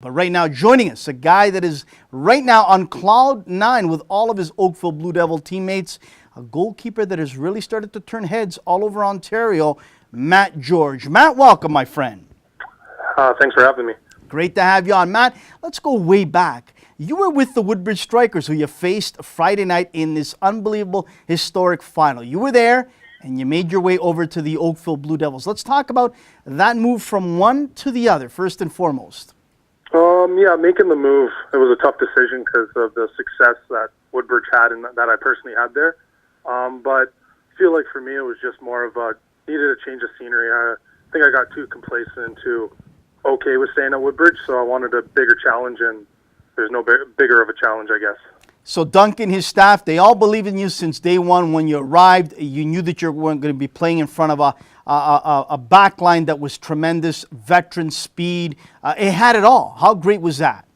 But right now, joining us, a guy that is right now on cloud nine with all of his Oakville Blue Devil teammates, a goalkeeper that has really started to turn heads all over Ontario, Matt George. Matt, welcome, my friend. Thanks for having me. Great to have you on. Matt, let's go way back. You were with the Woodbridge Strikers, who you faced Friday night in this unbelievable, historic final. You were there, and you made your way over to the Oakville Blue Devils. Let's talk about that move from one to the other, first and foremost. Yeah, making the move, it was a tough decision because of the success that Woodbridge had and that I personally had there. But I feel like for me, it was just more of a needed a change of scenery. I think I got too complacent and too okay with staying at Woodbridge, so I wanted a bigger challenge, and there's no bigger of a challenge, I guess. So Duncan, his staff, they all believe in you since day one. When you arrived, you knew that you weren't going to be playing in front of a back line that was tremendous, veteran speed. It had it all. How great was that?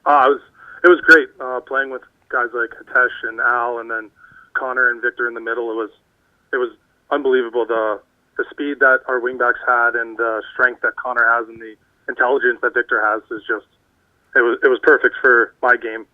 It was great playing with guys like Hitesh and Al, and then Connor and Victor in the middle. It was unbelievable. The speed that our wingbacks had and the strength that Connor has and the intelligence that Victor has is just it was perfect for my game.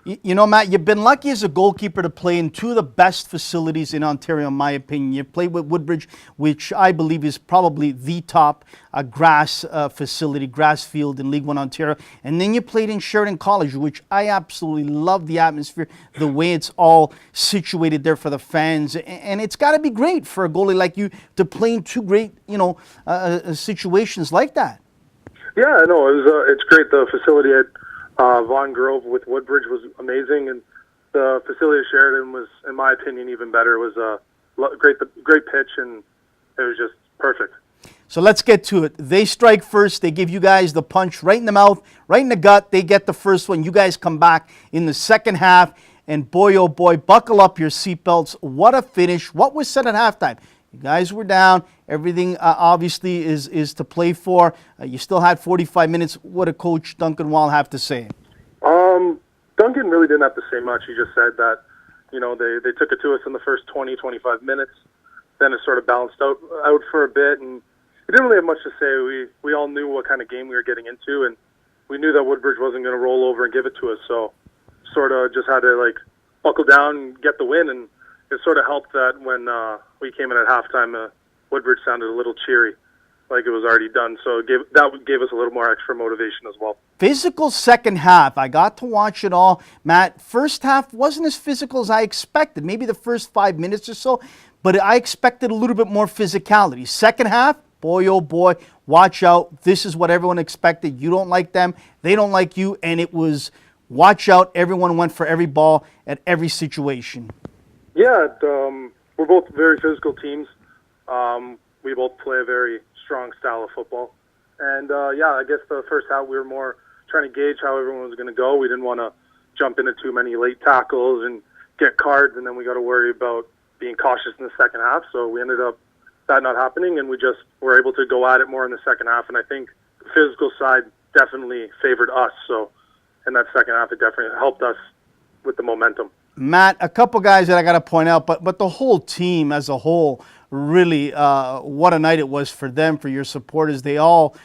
You know, Matt, you've been lucky as a goalkeeper to play in two of the best facilities in Ontario, in my opinion. You played with Woodbridge, which I believe is probably the top grass facility, grass field in League1 Ontario. And then you played in Sheridan College, which I absolutely love the atmosphere, the way it's all situated there for the fans. And it's got to be great for a goalie like you to play in two great, situations like that. Yeah, no, it's great. The facility at Vaughan Grove with Woodbridge was amazing, and the facility at Sheridan was, in my opinion, even better. It was a great pitch, and it was just perfect. So let's get to it. They strike first. They give you guys the punch right in the mouth, right in the gut. They get the first one. You guys come back in the second half, and boy, oh boy, buckle up your seatbelts. What a finish. What was said at halftime? You guys were down. Everything obviously is to play for. You still had 45 minutes. What did Coach Duncan Wall have to say? Duncan really didn't have to say much. He just said that, they took it to us in the first 20, 25 minutes. Then it sort of balanced out for a bit, and he didn't really have much to say. We all knew what kind of game we were getting into, and we knew that Woodbridge wasn't going to roll over and give it to us. So sort of just had to buckle down and get the win, and it sort of helped that when we came in at halftime, Woodbridge sounded a little cheery, like it was already done. So that gave us a little more extra motivation as well. Physical second half. I got to watch it all. Matt, first half wasn't as physical as I expected. Maybe the first 5 minutes or so, but I expected a little bit more physicality. Second half, boy, oh boy, watch out. This is what everyone expected. You don't like them. They don't like you. And it was watch out. Everyone went for every ball at every situation. Yeah, we're both very physical teams. We both play a very strong style of football. And, I guess the first half we were more trying to gauge how everyone was going to go. We didn't want to jump into too many late tackles and get cards, and then we got to worry about being cautious in the second half. So we ended up that not happening, and we just were able to go at it more in the second half. And I think the physical side definitely favored us. So in that second half, it definitely helped us with the momentum. Matt, a couple guys that I got to point out, but the whole team as a whole, really, what a night it was for them, for your supporters. They all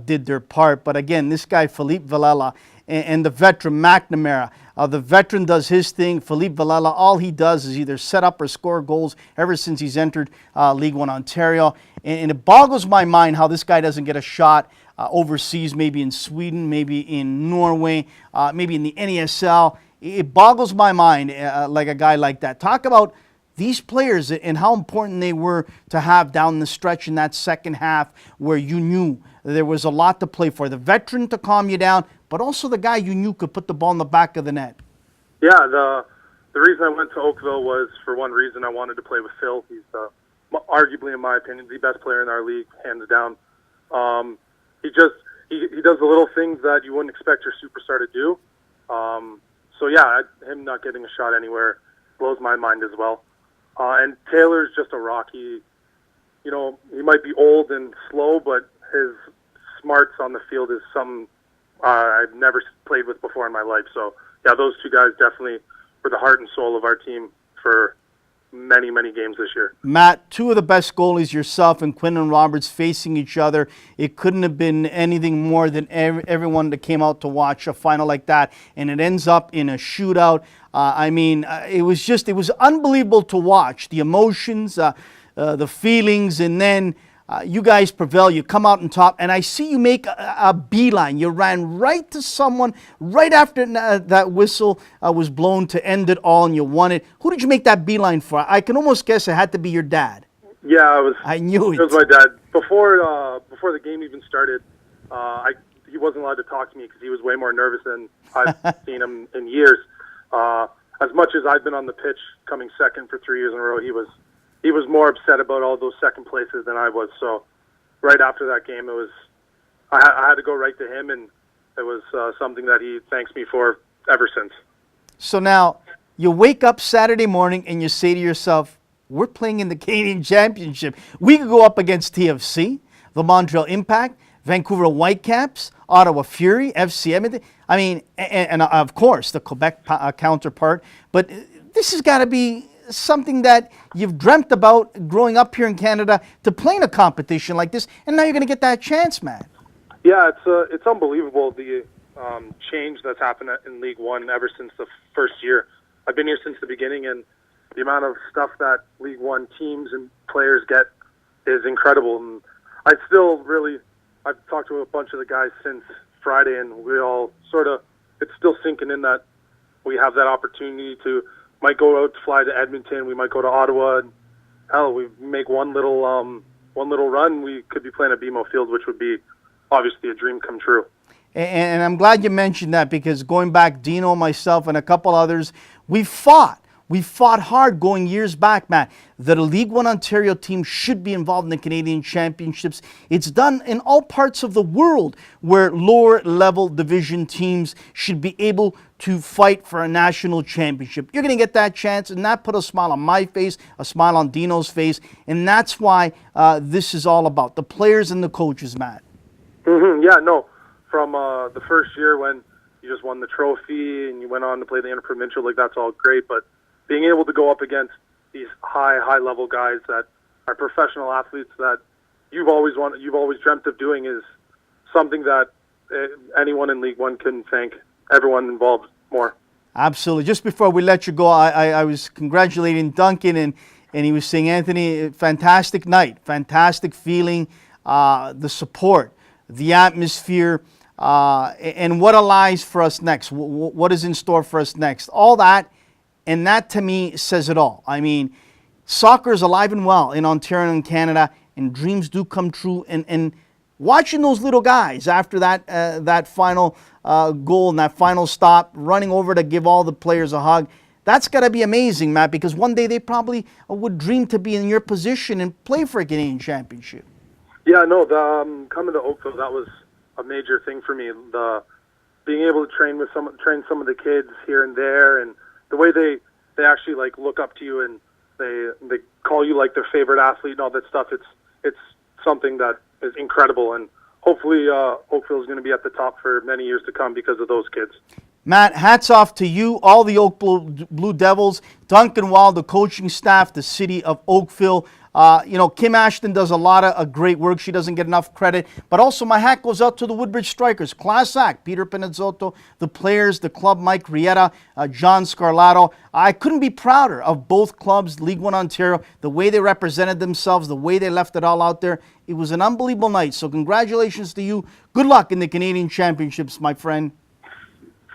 did their part. But again, this guy, Philippe Villela, and the veteran, McNamara. The veteran does his thing. Philippe Villela, all he does is either set up or score goals ever since he's entered League1 Ontario. And it boggles my mind how this guy doesn't get a shot overseas, maybe in Sweden, maybe in Norway, maybe in the NESL. It boggles my mind like a guy like that. Talk about these players and how important they were to have down the stretch in that second half where you knew there was a lot to play for. The veteran to calm you down, but also the guy you knew could put the ball in the back of the net. Yeah, the reason I went to Oakville was for one reason. I wanted to play with Phil. He's arguably, in my opinion, the best player in our league, hands down. He does the little things that you wouldn't expect your superstar to do. Him not getting a shot anywhere blows my mind as well. And Taylor's just a rock. He might be old and slow, but his smarts on the field is something I've never played with before in my life. So, yeah, those two guys definitely were the heart and soul of our team for many, many games this year. Matt, two of the best goalies, yourself and Quinton Roberts, facing each other. It couldn't have been anything more than everyone that came out to watch a final like that, and it ends up in a shootout. It was unbelievable to watch. The emotions, the feelings, and then you guys prevail. You come out on top, and I see you make a beeline. You ran right to someone right after that whistle was blown to end it all, and you won it. Who did you make that beeline for? I can almost guess it had to be your dad. Yeah, I knew it. It was my dad. Before the game even started, he wasn't allowed to talk to me because he was way more nervous than I've seen him in years. As much as I've been on the pitch coming second for 3 years in a row, he was more upset about all those second places than I was. So right after that game, I had to go right to him, and it was something that he thanks me for ever since. So now you wake up Saturday morning and you say to yourself, we're playing in the Canadian Championship. We could go up against TFC, the Montreal Impact, Vancouver Whitecaps, Ottawa Fury, FC Edmonton. And of course, the Quebec counterpart. But this has got to be something that you've dreamt about growing up here in Canada, to play in a competition like this, and now you're going to get that chance, man. Yeah, it's unbelievable, the change that's happened in League One ever since the first year. I've been here since the beginning, and the amount of stuff that League One teams and players get is incredible. And I've talked to a bunch of the guys since Friday, and we all it's still sinking in that we have that opportunity to might go out, fly to Edmonton, we might go to Ottawa, and hell, we make one little run, we could be playing at BMO Field, which would be obviously a dream come true. And I'm glad you mentioned that, because going back, Dino, myself, and a couple others, we fought hard going years back, Matt, that a League1 Ontario team should be involved in the Canadian Championships. It's done in all parts of the world where lower level division teams should be able to fight for a national championship. You're going to get that chance, and that put a smile on my face, a smile on Dino's face, and that's why this is all about the players and the coaches, Matt. Mm-hmm. Yeah, no, from the first year when you just won the trophy and you went on to play the interprovincial, that's all great, but being able to go up against these high level guys that are professional athletes that you've always dreamt of doing is something that anyone in League One can thank everyone involved more. Absolutely. Just before we let you go, I was congratulating Duncan, and he was saying, Anthony, fantastic night, fantastic feeling, the support, the atmosphere, and what lies for us next, what is in store for us next, all that. And that, to me, says it all. Soccer is alive and well in Ontario and Canada, and dreams do come true. And watching those little guys after that final goal and that final stop, running over to give all the players a hug, that's got to be amazing, Matt, because one day they probably would dream to be in your position and play for a Canadian Championship. Yeah, no, coming to Oakville, that was a major thing for me. Being able to train some of the kids here and there, and the way they actually look up to you, and they call you their favorite athlete and all that stuff. It's something that is incredible, and hopefully Oakville is going to be at the top for many years to come because of those kids. Matt, hats off to you, all the Oakville Blue Devils, Duncan Wild, the coaching staff, the city of Oakville. Kim Ashton does a lot of great work. She doesn't get enough credit. But also my hat goes out to the Woodbridge Strikers. Class act. Peter Pinazzotto, the players, the club, Mike Rieta, John Scarlato. I couldn't be prouder of both clubs, League1 Ontario, the way they represented themselves, the way they left it all out there. It was an unbelievable night. So congratulations to you. Good luck in the Canadian Championships, my friend.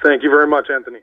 Thank you very much, Anthony.